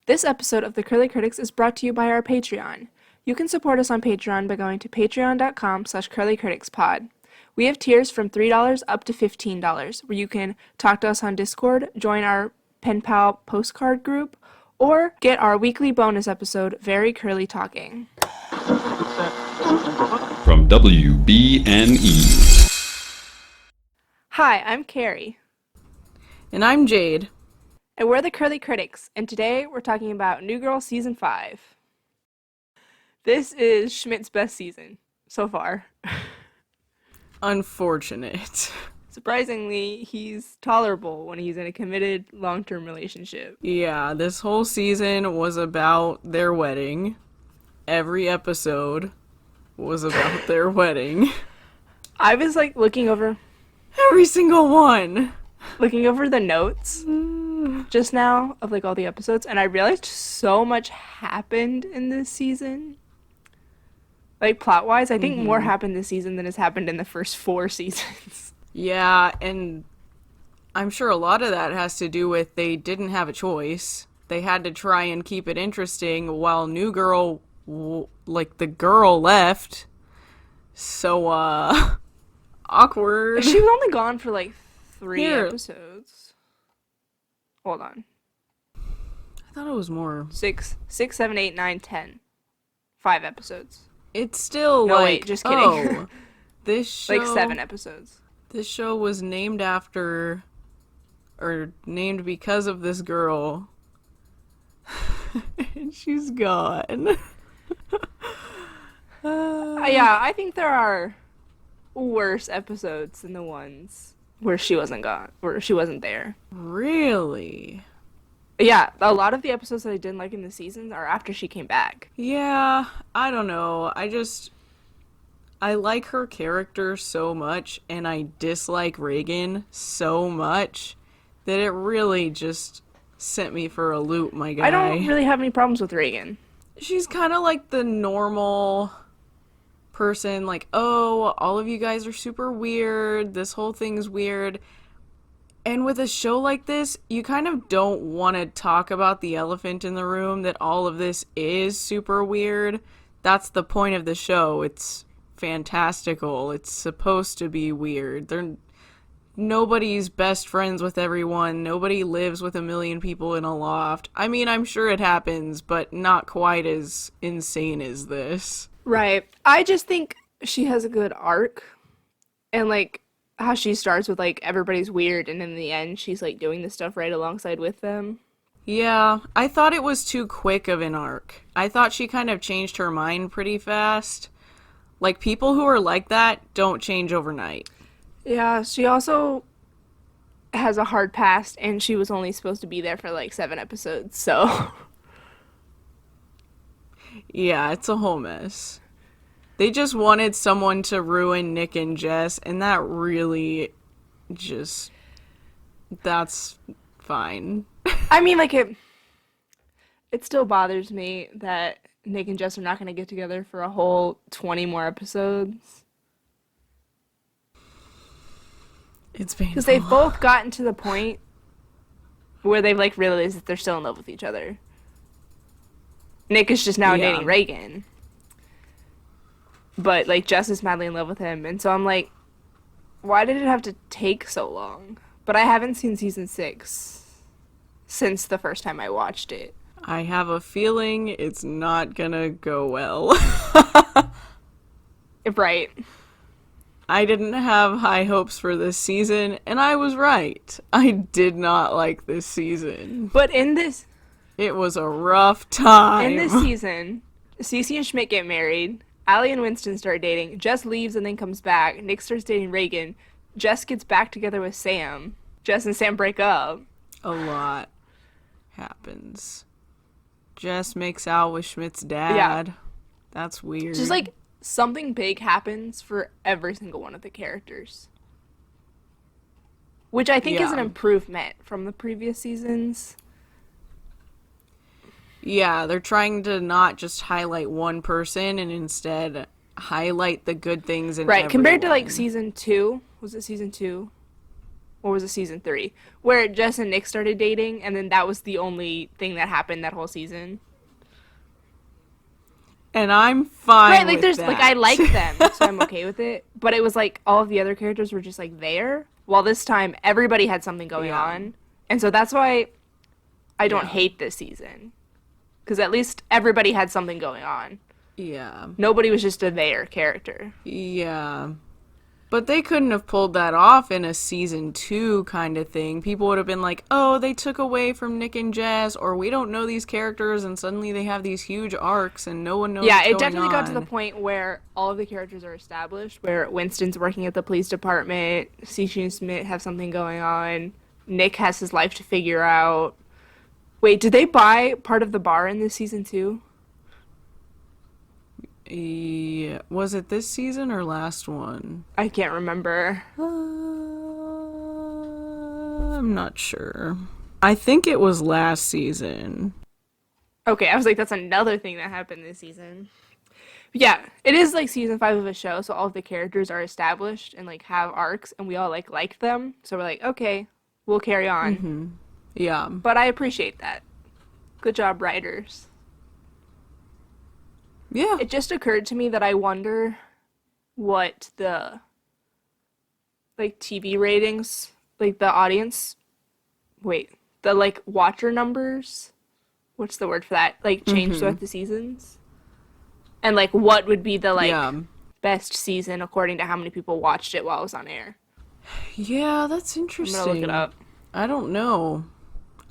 This episode of The Curly Critics is brought to you by our Patreon. You can support us on Patreon by going to patreon.com/curlycriticspod. We have tiers from $3 up to $15, where you can talk to us on Discord, join our Pen Pal postcard group, or get our weekly bonus episode, Very Curly Talking. From WBNE. Hi, I'm Cari. And I'm Jade. And we're the Curly Critics, and today we're talking about New Girl Season 5. This is Schmidt's best season so far. Unfortunate. Surprisingly, he's tolerable when he's in a committed long-term relationship. Yeah, this whole season was about their wedding. Every episode was about their wedding. I was like looking over Every single one. the notes just now of like all the episodes, and I realized so much happened in this season. Like plot-wise, I think more happened this season than has happened in the first 4 seasons. Yeah, and I'm sure a lot of that has to do with they didn't have a choice. They had to try and keep it interesting while New Girl, the girl left. So, awkward. She was only gone for like 3 Here. episodes. Hold on. I thought it was more. 6, 7, 8, 9, 10. 5 episodes. It's still No, like, wait, just kidding. Oh, this show, Like 7 episodes. This show was named after, or named because of this girl. And she's gone. Yeah, I think there are worse episodes than the ones where she wasn't gone, where she wasn't there. Really? Yeah, a lot of the episodes that I didn't like in the seasons are after she came back. Yeah, I don't know. I like her character so much, and I dislike Reagan so much that it really just sent me for a loop, my guy. I don't really have any problems with Reagan. She's kind of like the normal person, like, oh, all of you guys are super weird, this whole thing's weird. And with a show like this, you kind of don't want to talk about the elephant in the room, that all of this is super weird. That's the point of the show. It's fantastical. It's supposed to be weird. Nobody's best friends with everyone. Nobody lives with 1 million people in a loft. I mean, I'm sure it happens, but not quite as insane as this. Right. I just think she has a good arc. And like how she starts with like everybody's weird, and in the end she's like doing the stuff right alongside with them. Yeah, I thought it was too quick of an arc. I thought she kind of changed her mind pretty fast. Like, people who are like that don't change overnight. Yeah, she also has a hard past, and she was only supposed to be there for like 7 episodes, so. Yeah, it's a whole mess. They just wanted someone to ruin Nick and Jess, and that really just... That's fine. I mean, like, it still bothers me that Nick and Jess are not going to get together for a whole 20 more episodes. It's painful. Because they've both gotten to the point where they've, like, realized that they're still in love with each other. Nick is just now dating Reagan. But, like, Jess is madly in love with him. And so I'm like, why did it have to take so long? But I haven't seen season 6 since the first time I watched it. I have a feeling it's not gonna go well. Right. I didn't have high hopes for this season, and I was right. I did not like this season. But in this... It was a rough time. In this season, Cece and Schmidt get married. Allie and Winston start dating. Jess leaves and then comes back. Nick starts dating Reagan. Jess gets back together with Sam. Jess and Sam break up. A lot happens. Jess makes out with Schmidt's dad. Yeah. That's weird. Just like something big happens for every single one of the characters. Which I think is an improvement from the previous seasons. Yeah, they're trying to not just highlight one person and instead highlight the good things in Right, compared to like everyone. season 2. Was it season 2? or was it season 3, where Jess and Nick started dating, and then that was the only thing that happened that whole season. And I'm fine Right, like with there's that. like I like them, so I'm okay with it. But it was like all of the other characters were just like there, while this time everybody had something going Yeah. on, and so that's why I don't Yeah. hate this season, because at least everybody had something going on. Yeah. Nobody was just a there character. Yeah. But they couldn't have pulled that off in a season 2 kind of thing. People would have been like, oh, they took away from Nick and Jess, or we don't know these characters, and suddenly they have these huge arcs, and no one knows Yeah, what's it going definitely got to the on. point where all of the characters are established, where Winston's working at the police department, Cece and Smith have something going on, Nick has his life to figure out. Wait, did they buy part of the bar in this season too? Yeah. Was it this season or last one? I can't remember. I'm not sure. I think it was last season. Okay, I was like, that's another thing that happened this season. Yeah, it is like season 5 of a show, so all of the characters are established and like have arcs, and we all like them. So we're like, okay, we'll carry on. Yeah. But I appreciate that. Good job, writers. Yeah. It just occurred to me that I wonder what the like TV ratings, like the audience, the like watcher numbers, what's the word for that? Like change throughout the seasons. And like what would be the like Yeah. best season according to how many people watched it while it was on air? Yeah, that's I'm interesting. gonna look it up. I don't know.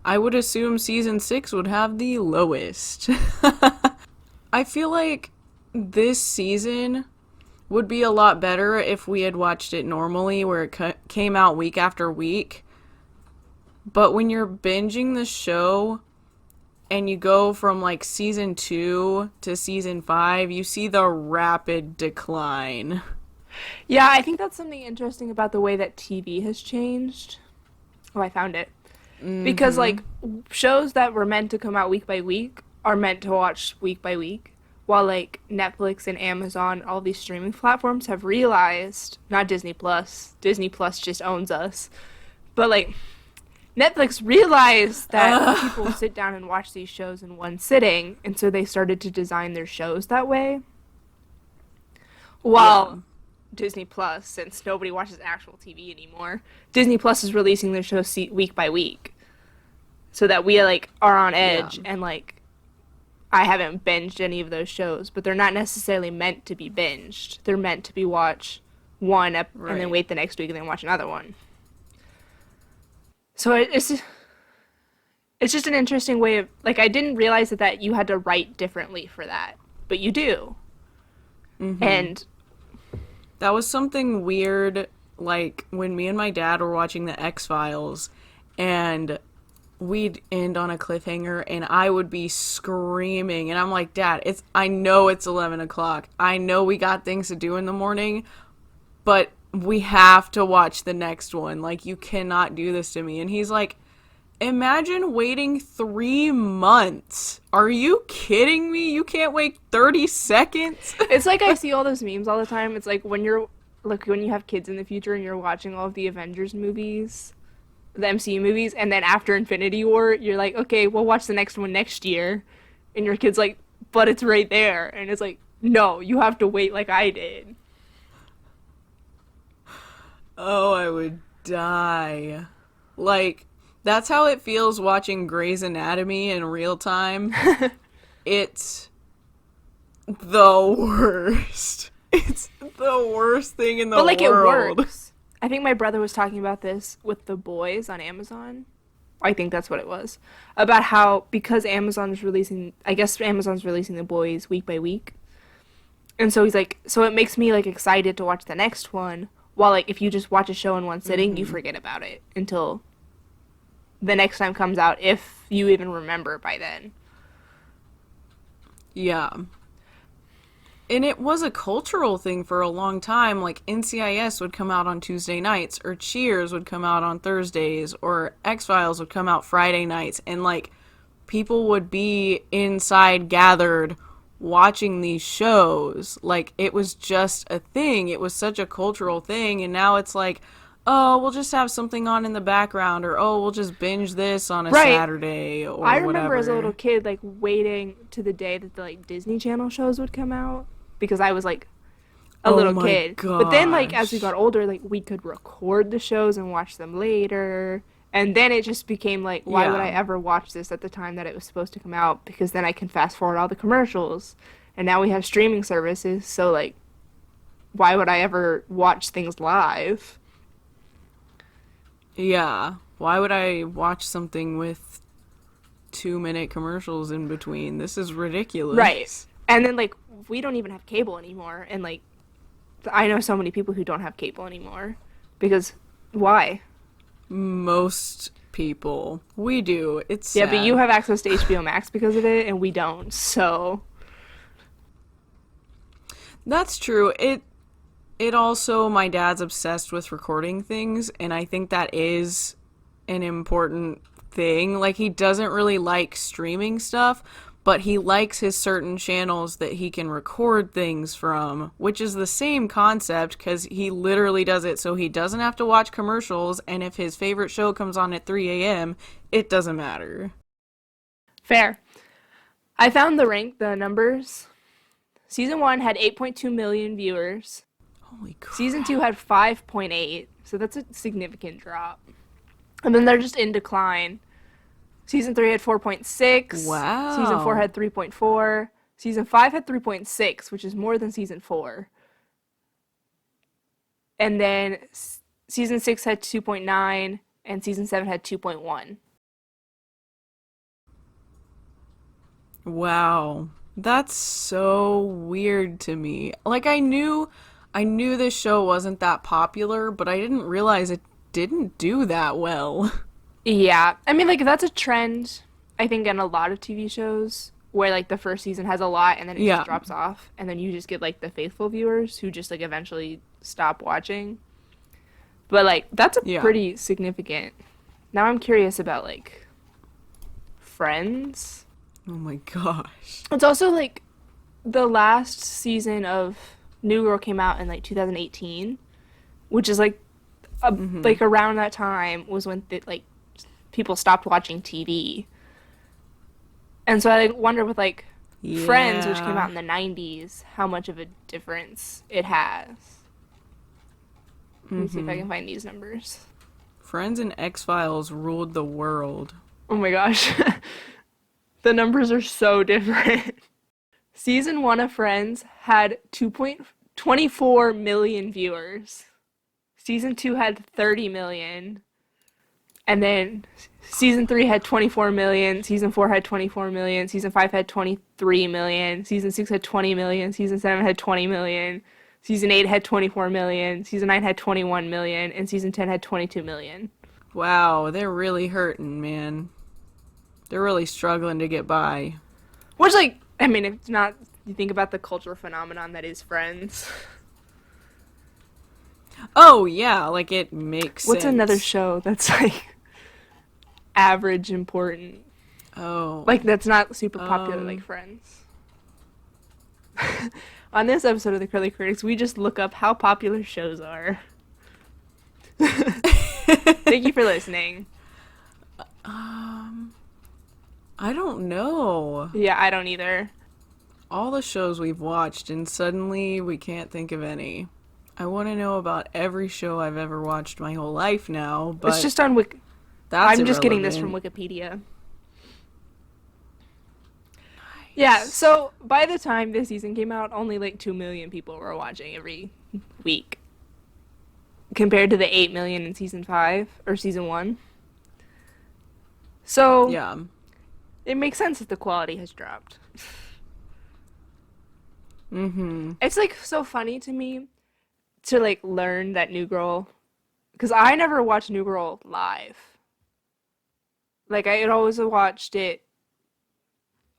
I would assume season 6 would have the lowest. I feel like this season would be a lot better if we had watched it normally, where it came out week after week. But when you're binging the show and you go from like season 2 to season 5, you see the rapid decline. Yeah, I think that's something interesting about the way that TV has changed. Oh, I found it. Because like shows that were meant to come out week by week are meant to watch week by week, while like Netflix and Amazon, all these streaming platforms have realized, not Disney Plus just owns us, but like Netflix realized that people sit down and watch these shows in one sitting, and so they started to design their shows that way. While Disney Plus, since nobody watches actual TV anymore, Disney Plus is releasing their shows week by week, so that we like are on edge. And like I haven't binged any of those shows, but they're not necessarily meant to be binged. They're meant to be watch one and then wait the next week and then watch another one. So it's just an interesting way of like, I didn't realize that you had to write differently for that, but you do. And That was something weird, like when me and my dad were watching the X-Files and we'd end on a cliffhanger and I would be screaming and I'm like, Dad, I know it's 11 o'clock. I know we got things to do in the morning, but we have to watch the next one. Like, you cannot do this to me. And he's like, imagine waiting 3 months. Are you kidding me? You can't wait 30 seconds? it's like I see all those memes all the time. It's like when you have kids in the future and you're watching all of the Avengers movies, the MCU movies, and then after Infinity War, you're like, okay, we'll watch the next one next year. And your kid's like, but it's right there. And it's like, no, you have to wait like I did. Oh, I would die. Like, that's how it feels watching Grey's Anatomy in real time. It's the worst. It's the worst thing in the world. But like it works. I think my brother was talking about this with The Boys on Amazon. I think that's what it was. About how, because Amazon's releasing The Boys week by week. And so he's like, so it makes me like excited to watch the next one. While like if you just watch a show in one sitting, you forget about it until the next time comes out, if you even remember by then. Yeah. And it was a cultural thing for a long time. Like, NCIS would come out on Tuesday nights, or Cheers would come out on Thursdays, or X-Files would come out Friday nights. And, like, people would be inside gathered watching these shows. Like, it was just a thing. It was such a cultural thing. And now it's like, oh, we'll just have something on in the background, or oh, we'll just binge this on a Right. Saturday, or I remember whatever. as a little kid, like, waiting to the day that the, like, Disney Channel shows would come out because I was, like, a Oh little my kid. But then, like, as we gosh. got older, like, we could record the shows and watch them later. And then it just became like, why would I Yeah. ever watch this at the time that it was supposed to come out? Because then I can fast forward all the commercials. And now we have streaming services, so, like, why would I ever watch things live? Yeah. Why would I watch something with 2-minute commercials in between? This is Right. ridiculous. And then, like, we don't even have cable anymore. And, like, I know so many people who don't have cable anymore. Because why? Most people. We do. It's Yeah, but you sad. have access to HBO Max because of it, and we don't. So, That's true. It also, my dad's obsessed with recording things, and I think that is an important thing. Like, he doesn't really like streaming stuff, but he likes his certain channels that he can record things from, which is the same concept because he literally does it so he doesn't have to watch commercials, and if his favorite show comes on at 3 a.m., it doesn't matter. fair. I found the numbers. Season 1 had 8.2 million viewers. Holy crap. Season 2 had 5.8, so that's a significant drop. And then they're just in decline. Season 3 had 4.6. Wow. Season 4 had 3.4. Season 5 had 3.6, which is more than season 4. And then season 6 had 2.9 and season 7 had 2.1. Wow. That's so weird to me. Like, I knew this show wasn't that popular, but I didn't realize it didn't do that well. Yeah. I mean, like, that's a trend, I think, in a lot of TV shows where, like, the first season has a lot and then it Yeah. just drops off. And then you just get, like, the faithful viewers who just, like, eventually stop watching. But, like, that's a Yeah. pretty significant. Now I'm curious about, like, Friends. Oh my gosh. It's also, like, the last season of New Girl came out in, like, 2018, which is, like, like, around that time was when, like, people stopped watching TV. And so I like, wonder with, like, Friends, which came Yeah. out in the 90s, how much of a difference it has. Let me see if I can find these numbers. Friends and X-Files ruled the world. Oh my gosh. The numbers are so different. Season 1 of Friends had 2.24 million viewers. Season 2 had 30 million. And then season 3 had 24 million. Season 4 had 24 million. Season 5 had 23 million. Season 6 had 20 million. Season 7 had 20 million. Season 8 had 24 million. Season 9 had 21 million. And season 10 had 22 million. Wow, they're really hurting, man. They're really struggling to get by. Which, like, I mean, if not, you think about the cultural phenomenon that is Friends. Oh, yeah, like it makes What's sense. another show that's, like, average important? Oh. Like, that's not super popular like Friends. On this episode of the Curly Critics, we just look up how popular shows are. Thank you for listening. I don't know. Yeah, I don't either. All the shows we've watched, and suddenly we can't think of any. I want to know about every show I've ever watched my whole life now, but It's just on Wik. that's I'm just getting this from irrelevant. Wikipedia. Yeah, so by the time this season came out, only like 2 million people were watching every week. Compared to the 8 million in season 5 or season 1. So, Yeah. it makes sense that the quality has dropped. Mm-hmm. It's like so funny to me to like learn that New Girl, because I never watched New Girl live. Like I had always watched it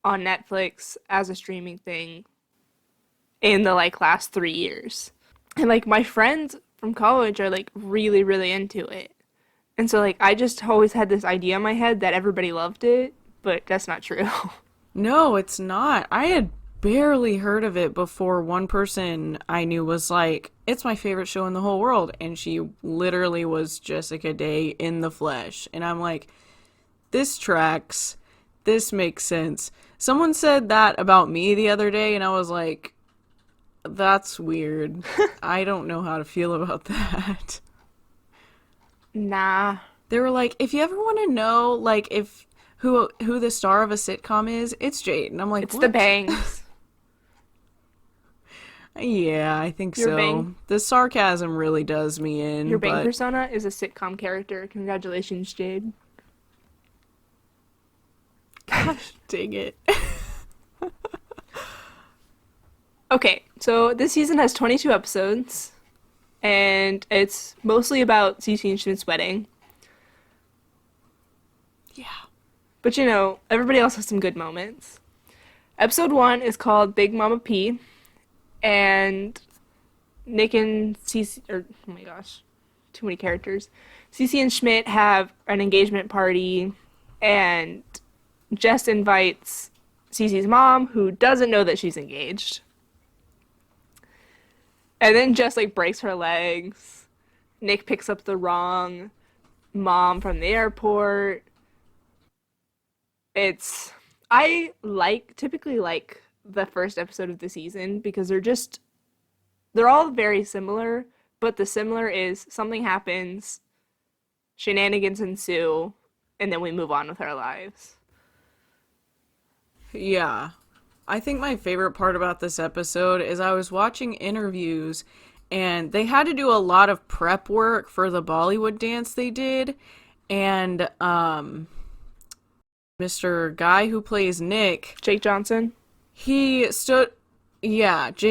on Netflix as a streaming thing in the like last 3 years. And like my friends from college are like really, really into it. And so like I just always had this idea in my head that everybody loved it, but that's not true. No, it's not. I had barely heard of it before one person I knew was like, it's my favorite show in the whole world. And she literally was Jessica Day in the flesh. And I'm like, this tracks. This makes sense. Someone said that about me the other day, and I was like, that's weird. I don't know how to feel about that. Nah. They were like, if you ever want to know, like, if who the star of a sitcom is, it's Jade. And I'm like, It's what? the bangs. Yeah, I think Your so. Bang- The sarcasm really does me in. Your Bang but persona is a sitcom character. Congratulations, Jade. gosh, dang it. Okay, so this season has 22 episodes, and it's mostly about Cece and Schmidt's wedding. Yeah. But you know, everybody else has some good moments. Episode 1 is called Big Mama P, and Nick and Cece, or oh my gosh, too many characters. Cece and Schmidt have an engagement party, and Jess invites Cece's mom, who doesn't know that she's engaged. And then Jess like breaks her legs. Nick picks up the wrong mom from the airport. I typically like the first episode of the season because they're all very similar, but the similar is something happens, shenanigans ensue, and then we move on with our lives. Yeah. I think my favorite part about this episode is I was watching interviews and they had to do a lot of prep work for the Bollywood dance they did. And Mr. Guy who plays Nick, Jake Johnson? Jake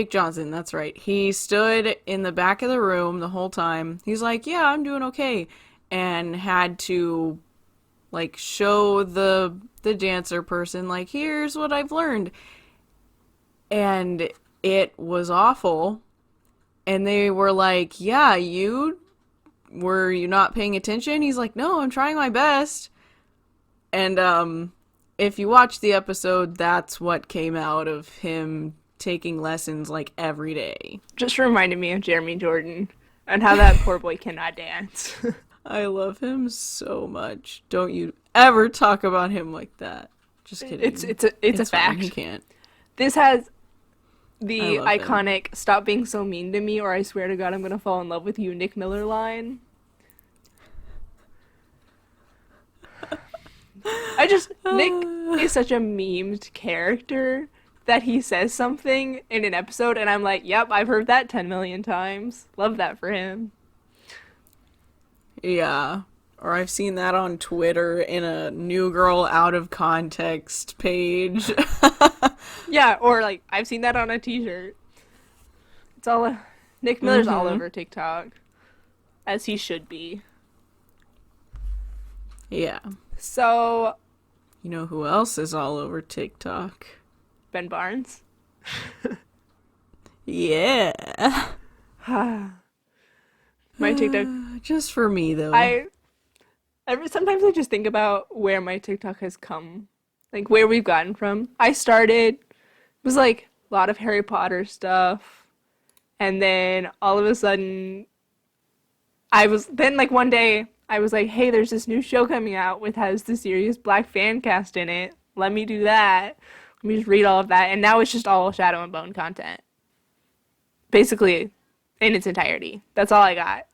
Johnson, that's right. He stood in the back of the room the whole time. He's like, yeah, I'm doing okay. And had to like show the dancer person like, here's what I've learned. And it was awful. And they were like, yeah, were you not paying attention? He's like, no, I'm trying my best. And if you watch the episode, that's what came out of him taking lessons like every day. Just reminded me of Jeremy Jordan and how that poor boy cannot dance. I love him so much. Don't you ever talk about him like that. Just kidding. It's a fine. fact. He can't. This has the I love iconic "Stop being so mean to me, or I swear to God I'm gonna fall in love with you" Nick Miller line. Nick is such a memed character that he says something in an episode and I'm like, yep, I've heard that 10 million times. Love that for him. Yeah. Or I've seen that on Twitter in a New Girl Out of Context page. Yeah, or like I've seen that on a t-shirt. It's all Nick Miller's all over TikTok, as he should be. Yeah. So, You know who else is all over TikTok? Ben Barnes. Yeah. My TikTok. Just for me, though. Sometimes I just think about where my TikTok has come, like where we've gotten from. It was like a lot of Harry Potter stuff, and then all of a sudden, one day I was like, hey, there's this new show coming out has the Serious Black fan cast in it. Let me do that. Let me just read all of that, and now it's just all Shadow and Bone content, basically, in its entirety. That's all I got.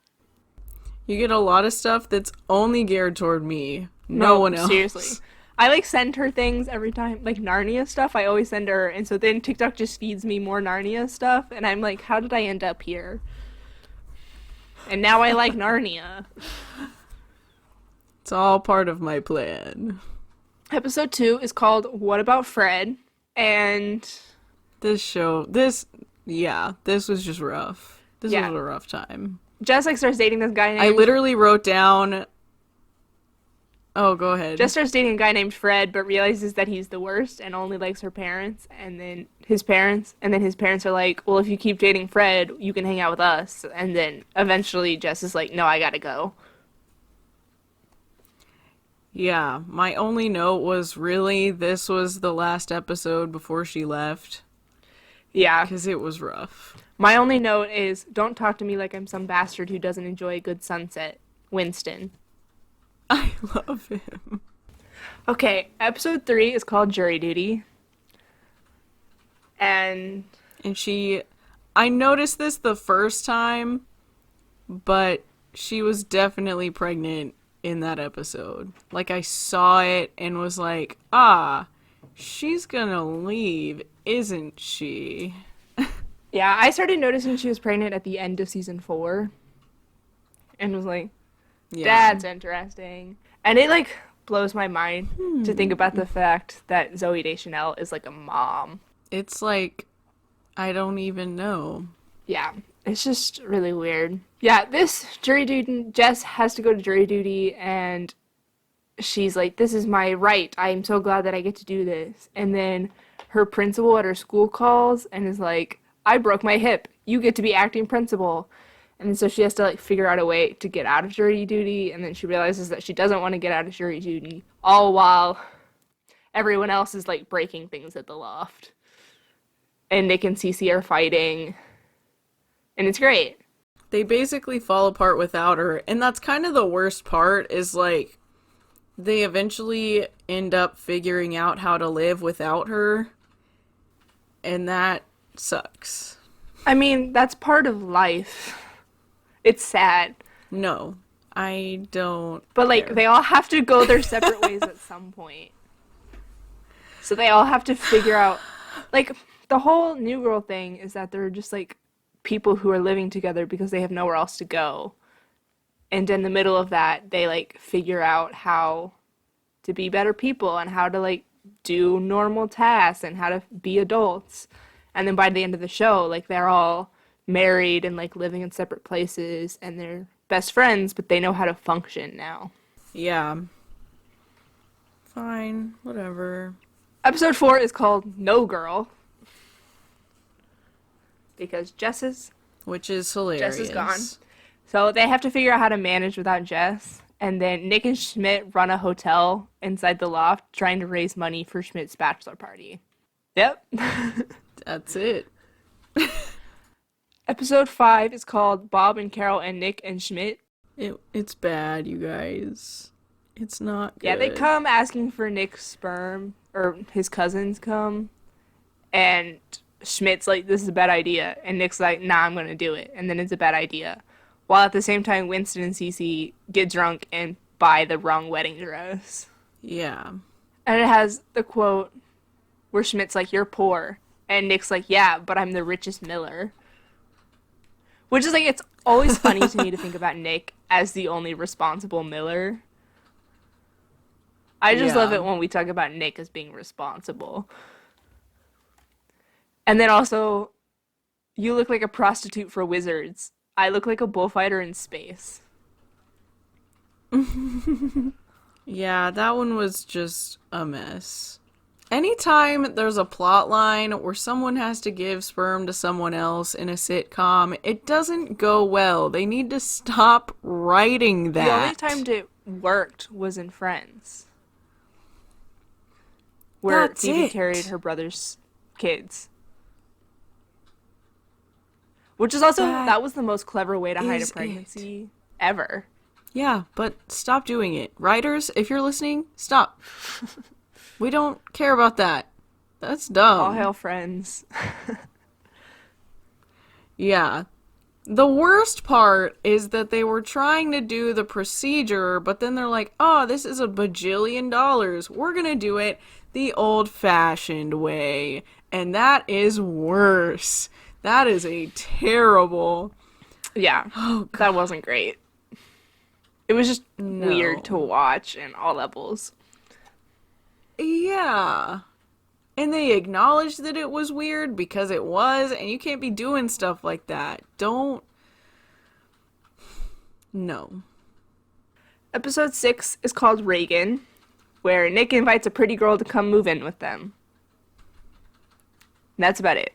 You get a lot of stuff that's only geared toward me. No one else. Seriously. I like send her things every time, like Narnia stuff. I always send her, and so then TikTok just feeds me more Narnia stuff, and I'm like, how did I end up here? And now I like Narnia. It's all part of my plan. Episode 2 is called What About Fred? And This was just rough. This was a rough time. Jess like starts dating this guy named... I literally wrote down... Oh, go ahead. Jess starts dating a guy named Fred, but realizes that he's the worst and only likes her parents, and then his parents are like, well, if you keep dating Fred, you can hang out with us. And then eventually Jess is like, no, I gotta go. Yeah, my only note was really this was the last episode before she left. Yeah. Because it was rough. My only note is, don't talk to me like I'm some bastard who doesn't enjoy a good sunset. Winston. I love him. Okay, episode 3 is called Jury Duty. And And I noticed this the first time, but she was definitely pregnant in that episode. Like, I saw it and was like, she's gonna leave, isn't she? yeah, I started noticing she was pregnant at the end of season 4. And was like, Yeah. that's interesting. And it, like, blows my mind to think about the fact that Zooey Deschanel is, like, a mom. It's like, I don't even know. Yeah, it's just really weird. Yeah, this jury duty, Jess has to go to jury duty, and she's like, this is my right. I'm so glad that I get to do this. And then her principal at her school calls and is like, I broke my hip. You get to be acting principal. And so she has to, like, figure out a way to get out of jury duty, and then she realizes that she doesn't want to get out of jury duty, all while everyone else is, like, breaking things at the loft. And Nick and Cece are fighting, and it's great. They basically fall apart without her, and that's kind of the worst part, is like, they eventually end up figuring out how to live without her, and that sucks. I mean, that's part of life. It's sad. No, I don't. But, like, care. they all have to go their separate ways at some point. So they all have to figure out, like, the whole New Girl thing is that they're just, like, people who are living together because they have nowhere else to go. And in the middle of that, they, like, figure out how to be better people and how to, like, do normal tasks and how to be adults. And then by the end of the show, like, they're all married and, like, living in separate places, and they're best friends, but they know how to function now. Yeah. Fine, whatever. Episode 4 is called No Girl. Because Which is hilarious. Jess is gone. So they have to figure out how to manage without Jess. And then Nick and Schmidt run a hotel inside the loft trying to raise money for Schmidt's bachelor party. Yep. That's it. Episode 5 is called Bob and Carol and Nick and Schmidt. It's bad, you guys. It's not good. Yeah, they come asking for Nick's sperm, or his cousins come, and Schmidt's like, this is a bad idea, and Nick's like, nah, I'm gonna do it, and then it's a bad idea. While at the same time, Winston and Cece get drunk and buy the wrong wedding dress. Yeah. And it has the quote where Schmidt's like, you're poor, and Nick's like, yeah, but I'm the richest Miller. Which is, like, it's always funny to me to think about Nick as the only responsible Miller. I just love it when we talk about Nick as being responsible. And then also, you look like a prostitute for wizards. I look like a bullfighter in space. Yeah, that one was just a mess. Anytime there's a plot line where someone has to give sperm to someone else in a sitcom, it doesn't go well. They need to stop writing that. The only time it worked was in Friends. Where That's Phoebe it. carried her brother's kids. Which is also, that was the most clever way to hide a is pregnancy ever. Yeah, but stop doing it. Writers, if you're listening, stop. We don't care about that. That's dumb. All hail Friends. Yeah. The worst part is that they were trying to do the procedure, but then they're like, oh, this is $1 bajillion. We're gonna do it the old-fashioned way. And that is worse. That is a terrible... Yeah, that wasn't great. It was just weird to watch in all levels. Yeah. And they acknowledged that it was weird because it was, and you can't be doing stuff like that. Don't. No. Episode 6 is called Reagan, where Nick invites a pretty girl to come move in with them. And that's about it.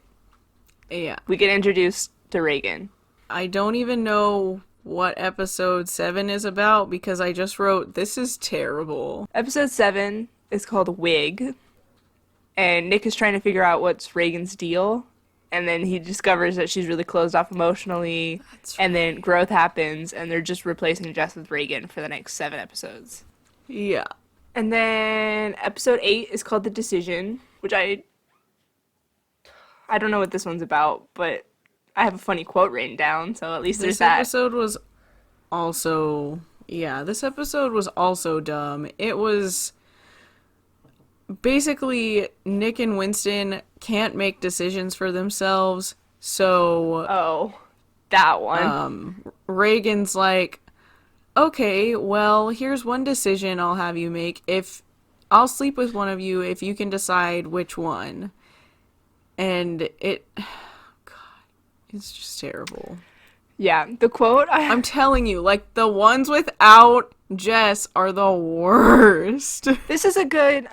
Yeah. We get introduced to Reagan. I don't even know what episode 7 is about because I just wrote, this is terrible. Episode 7 is called Wig, and Nick is trying to figure out what's Reagan's deal, and then he discovers that she's really closed off emotionally, and then growth happens, and they're just replacing Jess with Reagan for the next 7 episodes. Yeah. And then episode 8 is called The Decision, which I don't know what this one's about, but I have a funny quote written down, so at least there's that. This episode was also dumb. It was basically Nick and Winston can't make decisions for themselves, so Oh, that one. Reagan's like, okay, well, here's one decision I'll have you make. If I'll sleep with one of you if you can decide which one. And it, God, it's just terrible. Yeah, the quote I'm telling you, like, the ones without Jess are the worst. This is a good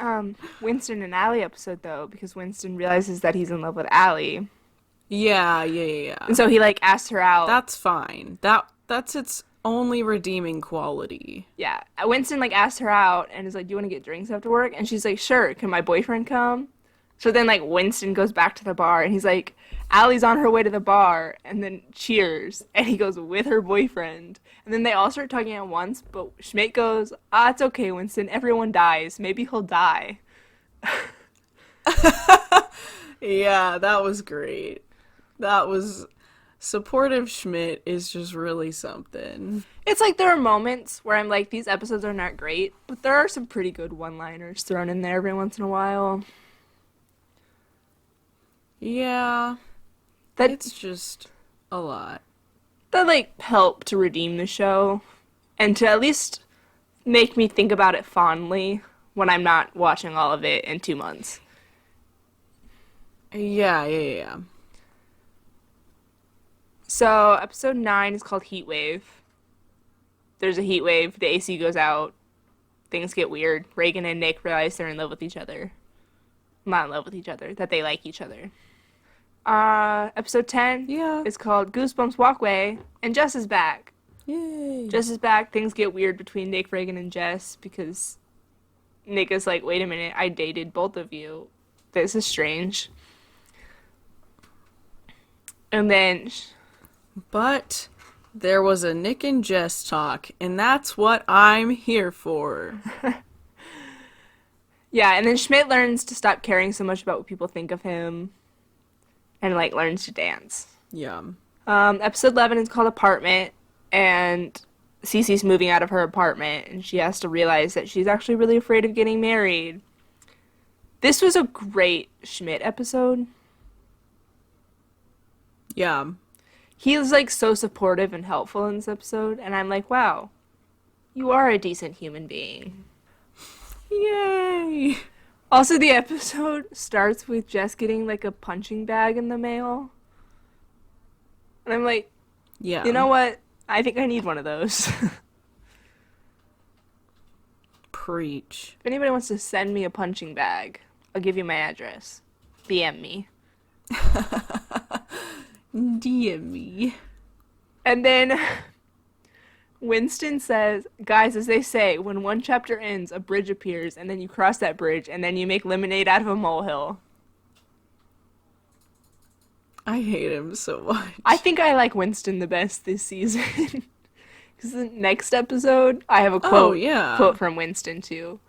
Winston and Allie episode, though, because Winston realizes that he's in love with Allie. Yeah. And so he, like, asks her out. That's fine. That's its only redeeming quality. Yeah. Winston, like, asks her out and is like, do you want to get drinks after work? And she's like, sure. Can my boyfriend come? So then, like, Winston goes back to the bar, and he's like, Allie's on her way to the bar, and then cheers, and he goes with her boyfriend. And then they all start talking at once, but Schmidt goes, it's okay, Winston, everyone dies. Maybe he'll die. Yeah, that was great. That was... Supportive Schmidt is just really something. It's like there are moments where I'm like, these episodes are not great, but there are some pretty good one-liners thrown in there every once in a while. Yeah, it's just a lot. That, like, help to redeem the show and to at least make me think about it fondly when I'm not watching all of it in 2 months. Yeah. So, episode 9 is called Heat Wave. There's a heat wave, the AC goes out, things get weird. Reagan and Nick realize they're in love with each other. Not in love with each other, that they like each other. Episode 10 is called Goosebumps Walkway, and Jess is back. Yay. Jess is back. Things get weird between Nick, Reagan, and Jess because Nick is like, wait a minute, I dated both of you. This is strange. And then... But there was a Nick and Jess talk, and that's what I'm here for. Yeah, and then Schmidt learns to stop caring so much about what people think of him. And, like, learns to dance. Yeah. Episode 11 is called Apartment, and Cece's moving out of her apartment, and she has to realize that she's actually really afraid of getting married. This was a great Schmidt episode. Yeah. He was, like, so supportive and helpful in this episode, and I'm like, wow, you are a decent human being. Yay! Also, the episode starts with Jess getting, like, a punching bag in the mail. And I'm like, yeah, you know what? I think I need one of those. Preach. If anybody wants to send me a punching bag, I'll give you my address. DM me. DM me. And then Winston says, guys, as they say, when one chapter ends, a bridge appears, and then you cross that bridge, and then you make lemonade out of a molehill. I hate him so much. I think I like Winston the best this season. Because the next episode, I have a quote from Winston, too.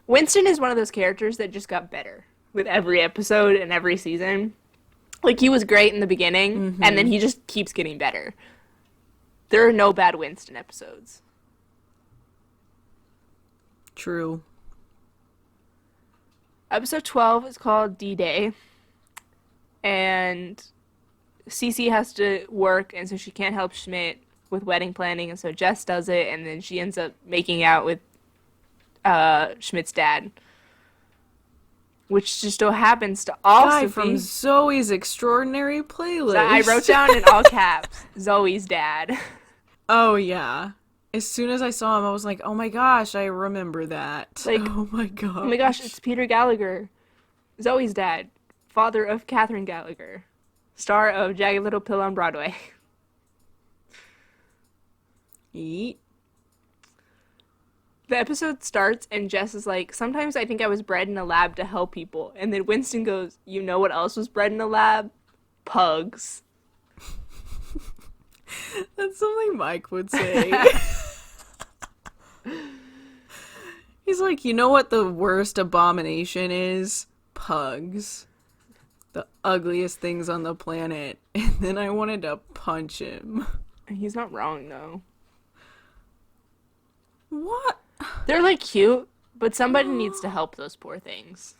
Winston is one of those characters that just got better with every episode and every season. Like, he was great in the beginning, and then he just keeps getting better. There are no bad Winston episodes. True. Episode 12 is called D-Day. And Cece has to work, and so she can't help Schmidt with wedding planning, and so Jess does it, and then she ends up making out with Schmidt's dad. Which just so happens to also Guy be... from Zoe's Extraordinary Playlist. So I wrote down in all caps, Zoe's dad. Oh, yeah. As soon as I saw him, I was like, oh my gosh, I remember that. Like, oh my gosh. Oh my gosh, it's Peter Gallagher. Zoe's dad. Father of Catherine Gallagher. Star of Jagged Little Pill on Broadway. Yeet. The episode starts and Jess is like, sometimes I think I was bred in a lab to help people. And then Winston goes, you know what else was bred in a lab? pugs. That's something Mike would say. He's like, you know what the worst abomination is? Pugs. The ugliest things on the planet. And then I wanted to punch him. He's not wrong, though. What? They're, like, cute, but somebody needs to help those poor things.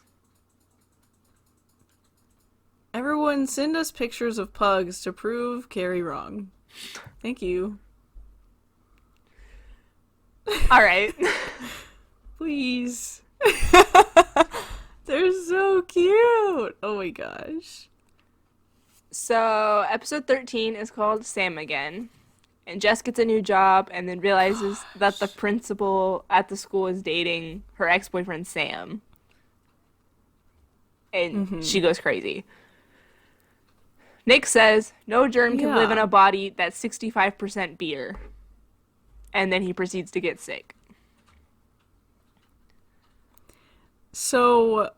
Everyone, send us pictures of pugs to prove Cari wrong. Thank you. All right. Please. They're so cute. Oh my gosh. So, episode 13 is called Sam Again. And Jess gets a new job and then realizes that the principal at the school is dating her ex-boyfriend, Sam. And she goes crazy. Nick says, no germ can live in a body that's 65% beer. And then he proceeds to get sick. So,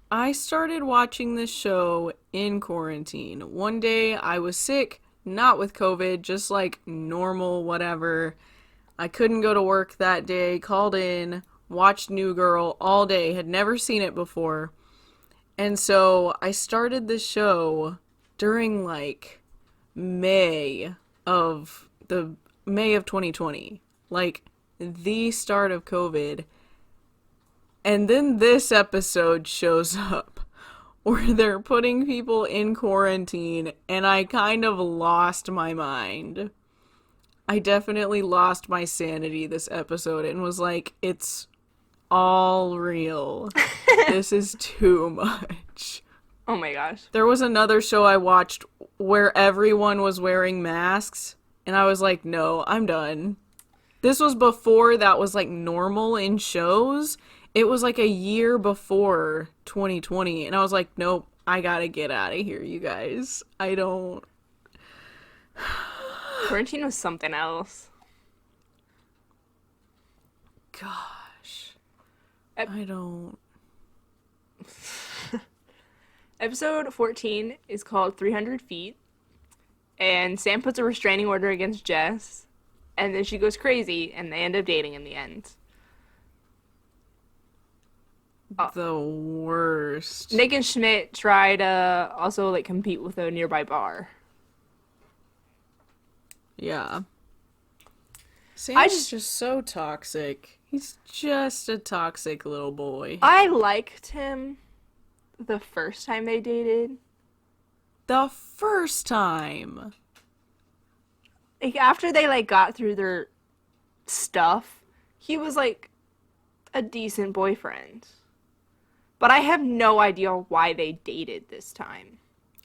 I started watching this show in quarantine. One day I was sick, not with COVID, just like normal, whatever. I couldn't go to work that day, called in, watched New Girl all day, had never seen it before. And so I started this show during like May of 2020, like the start of COVID. And then this episode shows up where they're putting people in quarantine, and I kind of lost my mind. I definitely lost my sanity this episode and was like, it's all real. This is too much. Oh my gosh. There was another show I watched where everyone was wearing masks, and I was like, no, I'm done. This was before that was like normal in shows. It was like a year before 2020, and I was like, nope, I gotta get out of here, you guys. I don't... Quarantine was something else. Gosh. I don't... Episode 14 is called 300 Feet, and Sam puts a restraining order against Jess, and then she goes crazy, and they end up dating in the end. The worst. Nick and Schmidt try to also, like, compete with a nearby bar. Yeah. Sam is just so toxic. He's just a toxic little boy. I liked him the first time they dated. The first time. Like, after they, like, got through their stuff, he was, like, a decent boyfriend. But I have no idea why they dated this time.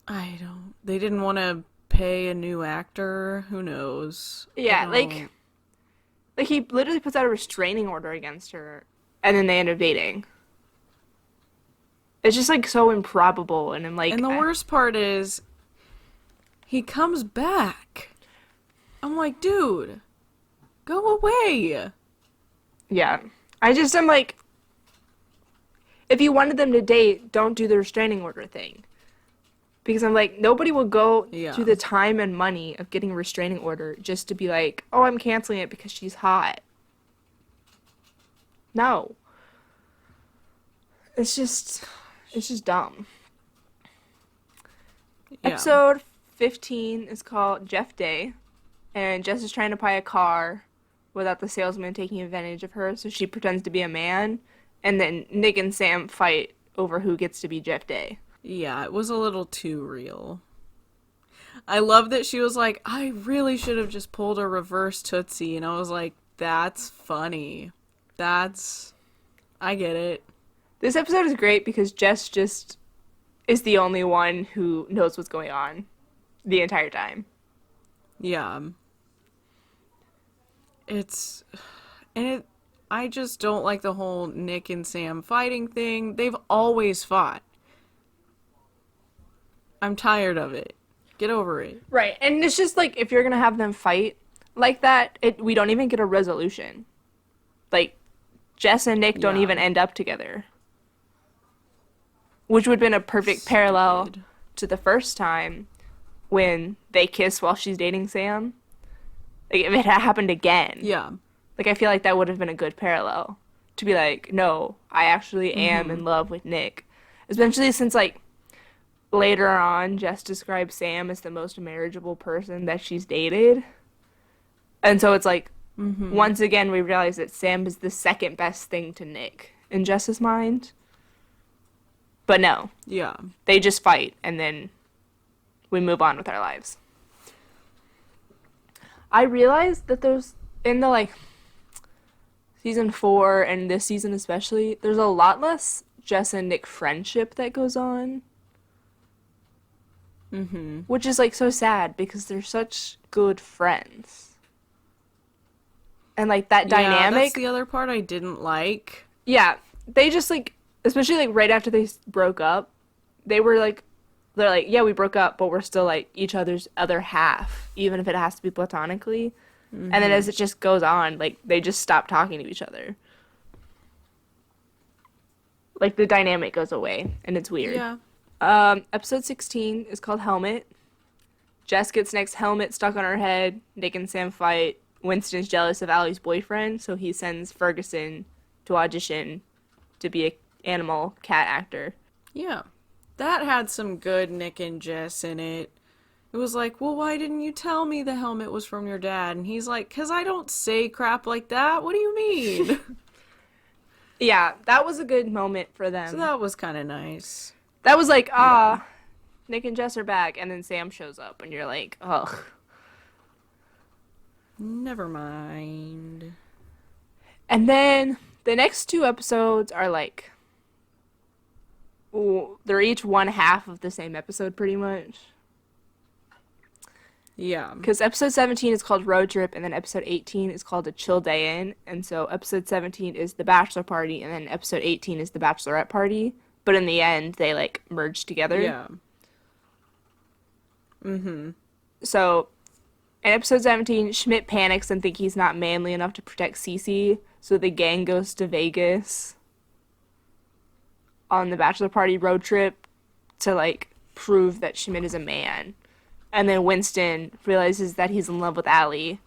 I don't... They didn't want to pay a new actor? Who knows? Yeah, like he literally puts out a restraining order against her, and then they end up dating. It's just, like, so improbable, and I'm like... And the worst part is, he comes back. I'm like, dude, go away. Yeah. I'm like... If you wanted them to date, don't do the restraining order thing. Because I'm like, nobody will go to the time and money of getting a restraining order just to be like, oh, I'm canceling it because she's hot. No. It's just dumb. Yeah. Episode 15 is called Jeff Day. And Jess is trying to buy a car without the salesman taking advantage of her, so she pretends to be a man. And then Nick and Sam fight over who gets to be Jeff Day. Yeah, it was a little too real. I love that she was like, I really should have just pulled a reverse Tootsie. And I was like, that's funny. I get it. This episode is great because Jess just is the only one who knows what's going on the entire time. Yeah. I just don't like the whole Nick and Sam fighting thing. They've always fought. I'm tired of it. Get over it. Right, and it's just like, if you're gonna have them fight like that, we don't even get a resolution. Like, Jess and Nick don't even end up together. Which would have been a perfect parallel to the first time when they kiss while she's dating Sam. Like, if it had happened again. Yeah. Like, I feel like that would have been a good parallel. To be like, no, I actually am in love with Nick. Especially since, like, later on, Jess describes Sam as the most marriageable person that she's dated. And so it's like, once again, we realize that Sam is the second best thing to Nick in Jess's mind. But no. Yeah. They just fight, and then we move on with our lives. I realized that there's, in the, like, season 4 and this season especially, there's a lot less Jess and Nick friendship that goes on. Which is, like, so sad because they're such good friends. And, like, that dynamic... that's the other part I didn't like. Yeah, they just, like, especially, like, right after they broke up, they're like, yeah, we broke up, but we're still, like, each other's other half, even if it has to be platonically. And then as it just goes on, like, they just stop talking to each other. Like, the dynamic goes away, and it's weird. Yeah. Episode 16 is called Helmet. Jess gets Nick's helmet stuck on her head. Nick and Sam fight. Winston's jealous of Allie's boyfriend, so he sends Ferguson to audition to be a animal cat actor. Yeah. That had some good Nick and Jess in it. It was like, well, why didn't you tell me the helmet was from your dad? And he's like, 'cause I don't say crap like that. What do you mean? Yeah, that was a good moment for them. So that was kind of nice. That was like, Nick and Jess are back, and then Sam shows up, and you're like, ugh. Never mind. And then the next 2 episodes are like, they're each one half of the same episode, pretty much. Yeah. Because episode 17 is called Road Trip, and then episode 18 is called A Chill Day In. And so episode 17 is the bachelor party, and then episode 18 is the bachelorette party. But in the end, they, like, merge together. Yeah. So in episode 17, Schmidt panics and thinks he's not manly enough to protect Cece. So the gang goes to Vegas on the bachelor party road trip to, like, prove that Schmidt is a man. And then Winston realizes that he's in love with Allie.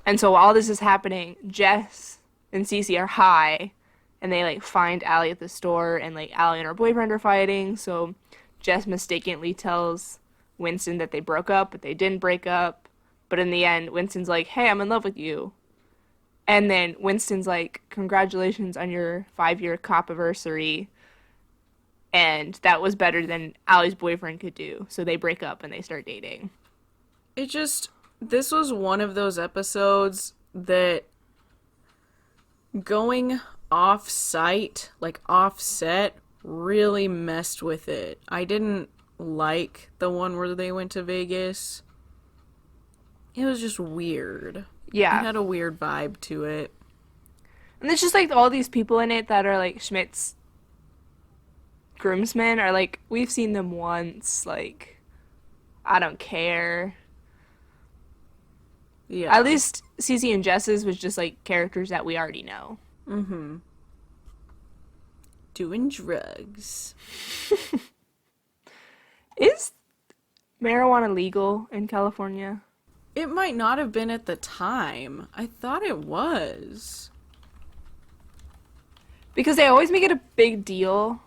And so while this is happening, Jess and Cece are high, and they, like, find Allie at the store, and, like, Allie and her boyfriend are fighting, so Jess mistakenly tells Winston that they broke up, but they didn't break up. But in the end, Winston's like, hey, I'm in love with you. And then Winston's like, congratulations on your 5-year cop-anniversary. And that was better than Allie's boyfriend could do. So they break up and they start dating. This was one of those episodes that going off-site, like off-set, really messed with it. I didn't like the one where they went to Vegas. It was just weird. Yeah. It had a weird vibe to it. And there's just, like, all these people in it that are, like, Schmidt's groomsmen are, like, we've seen them once, like, I don't care. Yeah. At least Cece and Jess's was just, like, characters that we already know. Doing drugs. Is marijuana legal in California? It might not have been at the time. I thought it was. Because they always make it a big deal.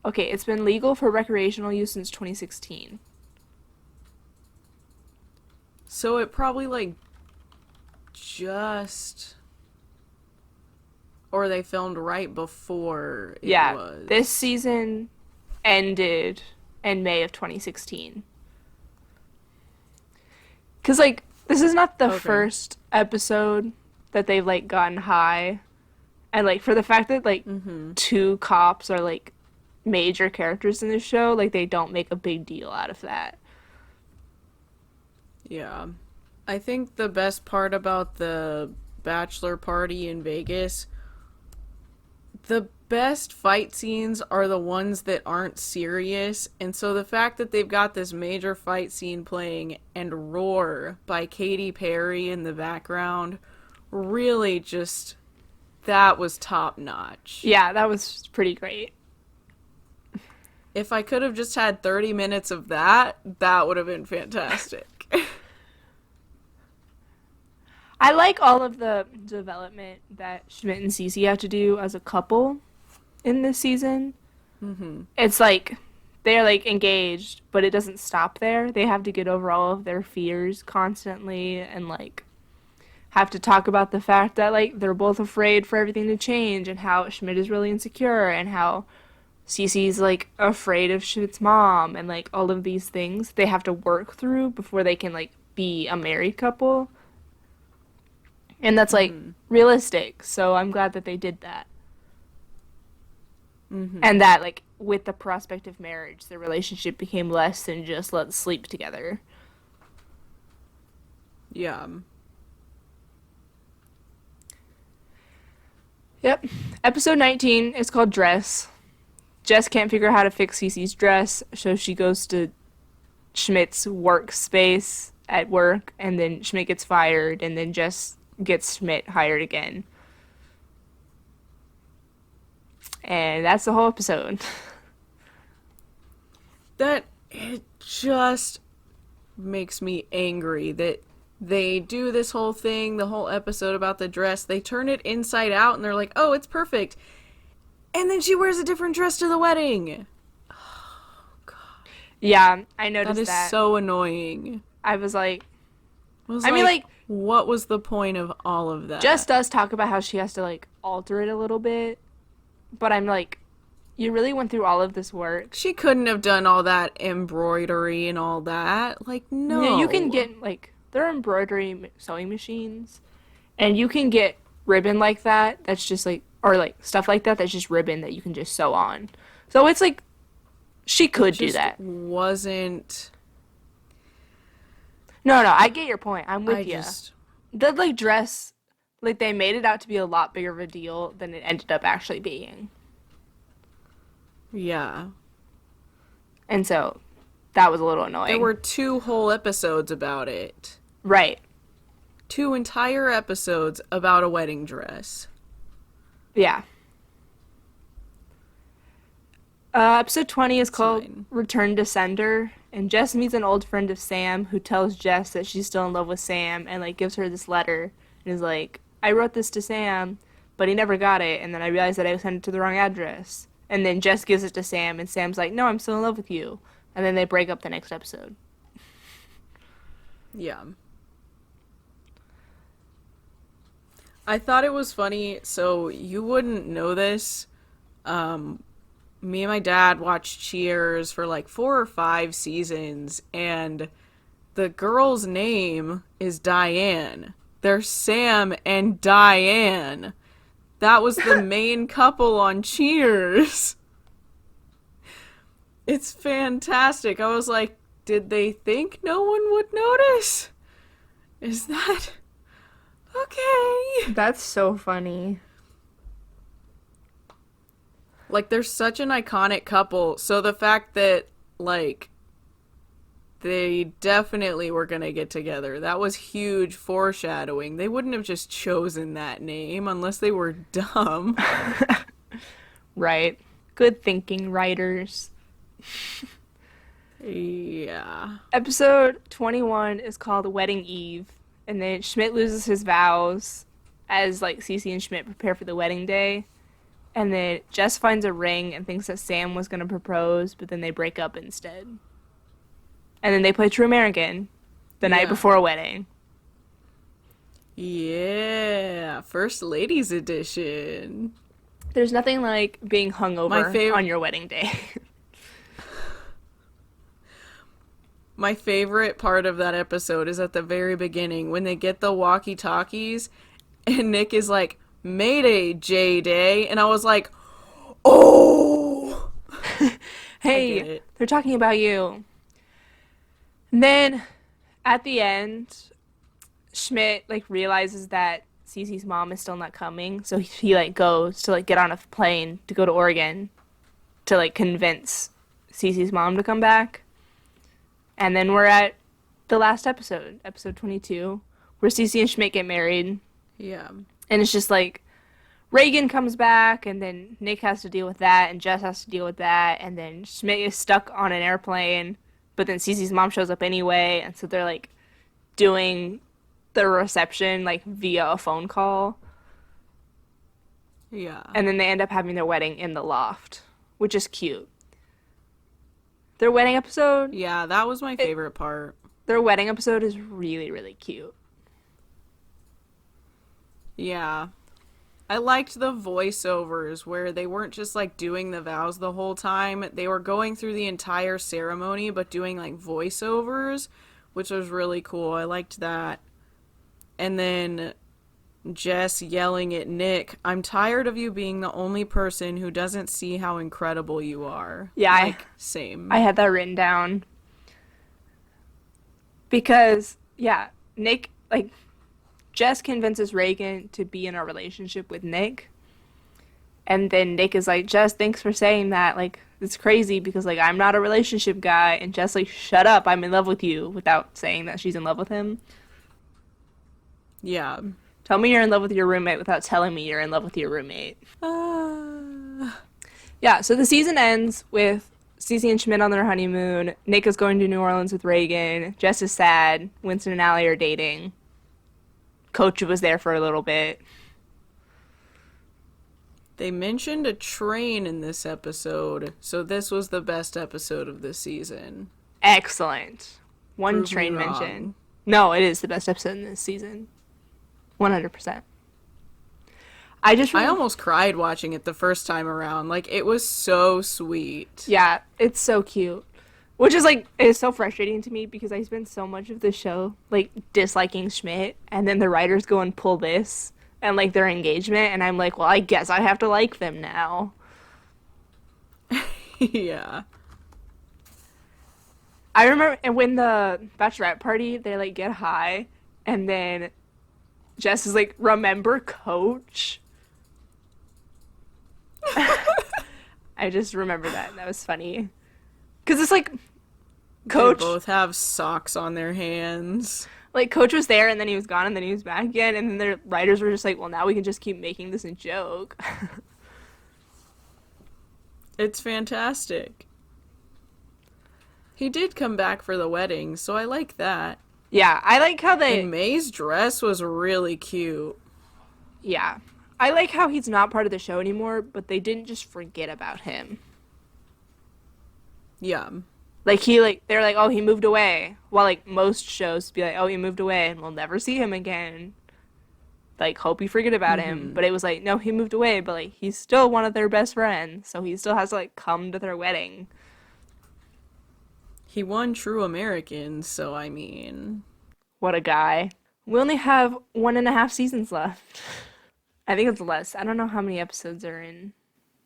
Okay, it's been legal for recreational use since 2016. So it probably, like, just... Or they filmed right before it was. This season ended in May of 2016. Because, like, this is not the first episode that they've, like, gotten high. And, like, for the fact that, like, 2 cops are, like, major characters in the show, like, they don't make a big deal out of that. Yeah. I think the best part about the bachelor party in Vegas, the best fight scenes are the ones that aren't serious. And so the fact that they've got this major fight scene playing and Roar by Katy Perry in the background really just, that was top notch. Yeah, that was pretty great. if I could have just had 30 minutes of that, that would have been fantastic. I like all of the development that Schmidt and Cece have to do as a couple in this season. It's like they're like engaged, but it doesn't stop there. They have to get over all of their fears constantly and like have to talk about the fact that like they're both afraid for everything to change and how Schmidt is really insecure and how Cece's like afraid of Schmidt's mom and like all of these things they have to work through before they can like be a married couple. And that's like realistic. So I'm glad that they did that. And that like with the prospect of marriage, the relationship became less than just let's sleep together. Yeah. Yep. Episode 19 is called Dress. Jess can't figure out how to fix Cece's dress, so she goes to Schmidt's workspace at work, and then Schmidt gets fired, and then Jess gets Schmidt hired again. And that's the whole episode. That, it just makes me angry that they do this whole thing, the whole episode about the dress. They turn it inside out, and they're like, oh, it's perfect. And then she wears a different dress to the wedding. Yeah, I noticed That is that. so annoying. I was like, I mean, like, what was the point of all of that? Jess does talk about how she has to, like, alter it a little bit. But I'm like, you really went through all of this work. She couldn't have done all that embroidery and all that. Like, no. Yeah, you can get, like, there are embroidery sewing machines. And you can get ribbon like that. That's just, like, or, like, stuff like that. That's just ribbon that you can just sew on. So it's, like, she could do that. Wasn't... No, I get your point. I'm with you. The, like, dress, like, they made it out to be a lot bigger of a deal than it ended up actually being. Yeah. And so, that was a little annoying. There were 2 whole episodes about it. Right. 2 entire episodes about a wedding dress. Yeah. Episode 20 is called Return to Sender, and Jess meets an old friend of Sam who tells Jess that she's still in love with Sam and, like, gives her this letter and is like, I wrote this to Sam, but he never got it, and then I realized that I sent it to the wrong address. And then Jess gives it to Sam, and Sam's like, no, I'm still in love with you. And then they break up the next episode. Yeah. I thought it was funny, so you wouldn't know this. Me and my dad watched Cheers for like 4 or 5 seasons, and the girl's name is Diane. They're Sam and Diane. That was the main couple on Cheers. It's fantastic. I was like, did they think no one would notice? Is that okay? That's so funny. Like, they're such an iconic couple, so the fact that, like, they definitely were gonna get together, that was huge foreshadowing. They wouldn't have just chosen that name unless they were dumb. Right. Good thinking, writers. Yeah. Episode 21 is called Wedding Eve, and then Schmidt loses his vows as, like, Cece and Schmidt prepare for the wedding day. And then Jess finds a ring and thinks that Sam was going to propose, but then they break up instead. And then they play True American the night before a wedding. Yeah. First Ladies Edition. There's nothing like being hungover on your wedding day. My favorite part of that episode is at the very beginning when they get the walkie-talkies and Nick is like, Mayday, J-Day. And I was like, oh! Hey, they're talking about you. And then, at the end, Schmidt, like, realizes that Cece's mom is still not coming. So he like, goes to, like, get on a plane to go to Oregon to, like, convince Cece's mom to come back. And then we're at the last episode, episode 22, where Cece and Schmidt get married. Yeah. And it's just, like, Reagan comes back, and then Nick has to deal with that, and Jess has to deal with that, and then Schmidt is stuck on an airplane, but then Cece's mom shows up anyway, and so they're like doing the reception like via a phone call, Yeah. and then they end up having their wedding in the loft, which is cute. Their wedding episode, Yeah, that was my favorite part. their wedding episode is really, really cute. Yeah. I liked the voiceovers where they weren't just like doing the vows the whole time. They were going through the entire ceremony but doing like voiceovers, which was really cool. I liked that. And then Jess yelling at Nick, "I'm tired of you being the only person who doesn't see how incredible you are." Yeah, like, same. I had that written down. Because, yeah, Nick, like, Jess convinces Reagan to be in a relationship with Nick. And then Nick is like, Jess, thanks for saying that. Like, it's crazy because, like, I'm not a relationship guy. And Jess, like, shut up, I'm in love with you, without saying that she's in love with him. Yeah. Tell me you're in love with your roommate without telling me you're in love with your roommate. Yeah, so the season ends with Cece and Schmidt on their honeymoon. Nick is going to New Orleans with Reagan. Jess is sad. Winston and Allie are dating. Coach was there for a little bit. They mentioned a train in this episode, so this was the best episode of this season. Excellent. One Prove me train wrong. mention. No, it is the best episode in this season. 100%. I I almost cried watching it the first time around. Like, it was so sweet. Yeah, it's so cute. Which is like, it's so frustrating to me because I spend so much of the show like disliking Schmidt, and then the writers go and pull this and like their engagement, and I'm like, well, I guess I have to like them now. Yeah. I remember and when the bachelorette party, they like get high, and then Jess is like, remember Coach? I just remember that, and that was funny. Because it's like, Coach, They both have socks on their hands. like, Coach was there, and then he was gone, and then he was back again, and then the writers were just like, well, now we can just keep making this a joke. It's fantastic. He did come back for the wedding, so I like that. Yeah, I like how they... And May's dress was really cute. Yeah. I like how he's not part of the show anymore, but they didn't just forget about him. Yeah. Like, they're like, oh, he moved away. While, like, most shows be like, oh, he moved away, and we'll never see him again. Like, hope you forget about him. But it was like, no, he moved away, but, like, he's still one of their best friends, so he still has to, like, come to their wedding. He won True American, so I mean... What a guy. We only have 1.5 seasons left. I think it's less. I don't know how many episodes are in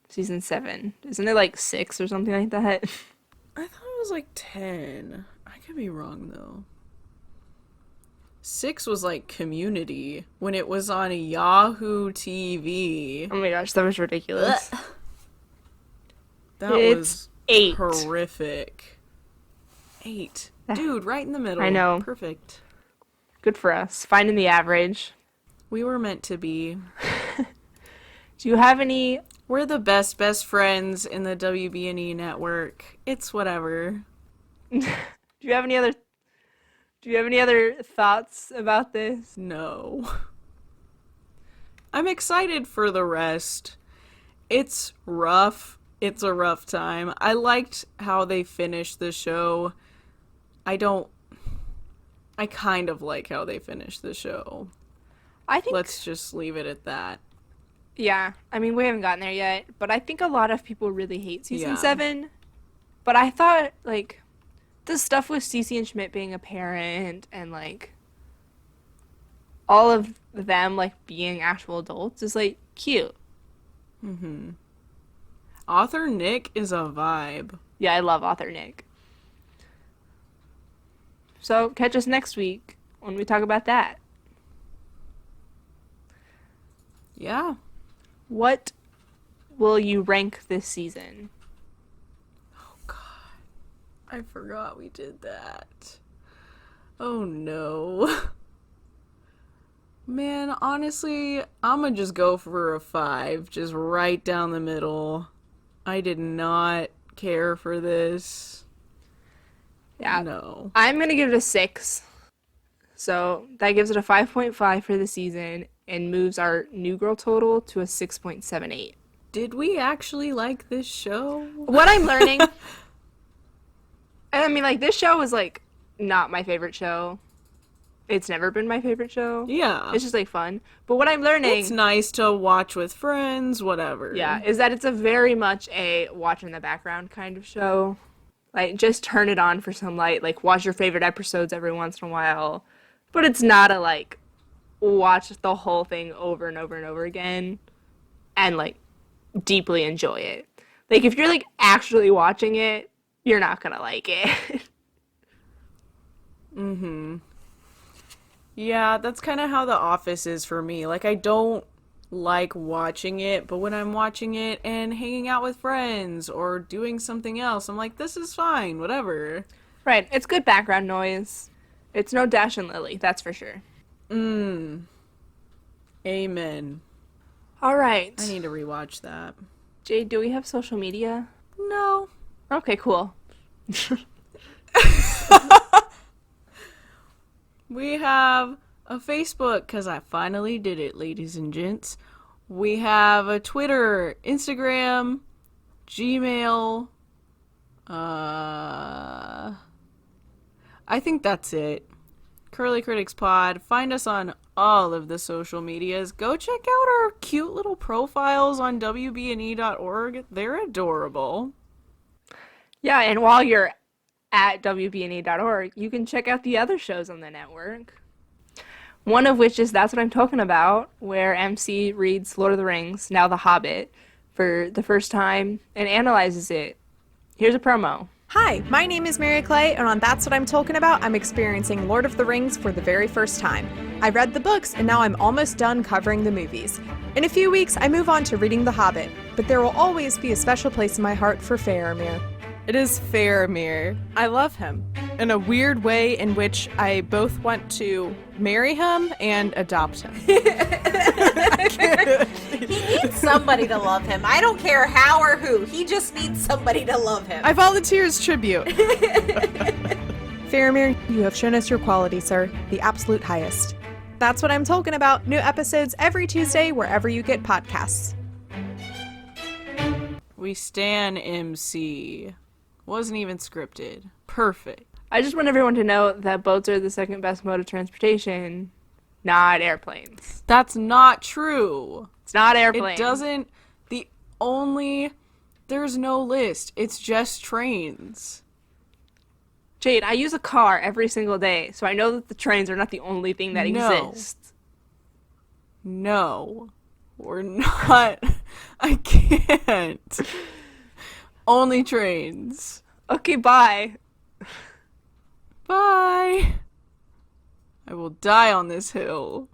season 7. Isn't it, like, 6 or something like that? I thought it was like 10. I could be wrong, though. 6 was like Community, when it was on Yahoo TV. Oh my gosh, that was ridiculous. That It's was 8. horrific. 8. Dude, right in the middle. I know. Perfect. Good for us. Finding the average. We were meant to be. Do you have any... We're the best friends in the WB&E network. It's whatever. Do you have any other thoughts about this? No. I'm excited for the rest. It's rough. It's a rough time. I liked how they finished the show. I kind of like how they finished the show. I think... Let's just leave it at that. Yeah, I mean, we haven't gotten there yet, but I think a lot of people really hate season Yeah. 7. But I thought, like, the stuff with Cece and Schmidt being a parent and, like, all of them, like, being actual adults is, like, cute. Author Nick is a vibe. Yeah, I love author Nick. So, catch us next week when we talk about that. Yeah. What will you rank this season? Oh, God. I forgot we did that. Oh, no. Man, honestly, I'm gonna just go for a 5. Just right down the middle. I did not care for this. Yeah. No. I'm going to give it a 6. So that gives it a 5.5 for the season and moves our New Girl total to a 6.78. Did we actually like this show? What I'm learning, I mean, like, this show is, like, not my favorite show. It's never been my favorite show. Yeah. It's just, like, fun. But what I'm learning... It's nice to watch with friends, whatever. Yeah, is that it's a very much a watch in the background kind of show. Like, just turn it on for some light. Like, watch your favorite episodes every once in a while. But it's not a, like, watch the whole thing over and over and over again and, like, deeply enjoy it. Like, if you're, like, actually watching it, you're not gonna like it. Mm-hmm. Yeah, that's kind of how The Office is for me. Like, I don't like watching it, but when I'm watching it and hanging out with friends or doing something else, I'm like, this is fine, whatever. Right, it's good background noise. It's no Dash and Lily, that's for sure. Amen. All right. I need to rewatch that. Jade, do we have social media? No. Okay, cool. We have a Facebook, because I finally did it, ladies and gents. We have a Twitter, Instagram, Gmail. I think that's it. Curly Critics Pod. Find us on all of the social medias. Go check out our cute little profiles on wbne.org. They're adorable. Yeah, and while you're at wbne.org, you can check out the other shows on the network. One of which is That's What I'm Talking About, where MC reads Lord of the Rings, now The Hobbit, for the first time and analyzes it. Here's a promo. Hi, my name is Mary Clay, and on That's What I'm Talking About, I'm experiencing Lord of the Rings for the very first time. I read the books, and now I'm almost done covering the movies. In a few weeks, I move on to reading The Hobbit, but there will always be a special place in my heart for Faramir. It is Faramir. I love him in a weird way in which I both want to marry him and adopt him. He needs somebody to love him. I don't care how or who. He just needs somebody to love him. I volunteer as tribute. Faramir, you have shown us your quality, sir. The absolute highest. That's What I'm Talking About. New episodes every Tuesday wherever you get podcasts. We stan MC. Wasn't even scripted. Perfect. I just want everyone to know that boats are the second best mode of transportation, not airplanes. That's not true. It's not airplanes. It doesn't. There's no list. It's just trains. Jade, I use a car every single day, so I know that the trains are not the only thing that exists. No. We're not. I can't. Only trains. Okay, bye. Bye. I will die on this hill.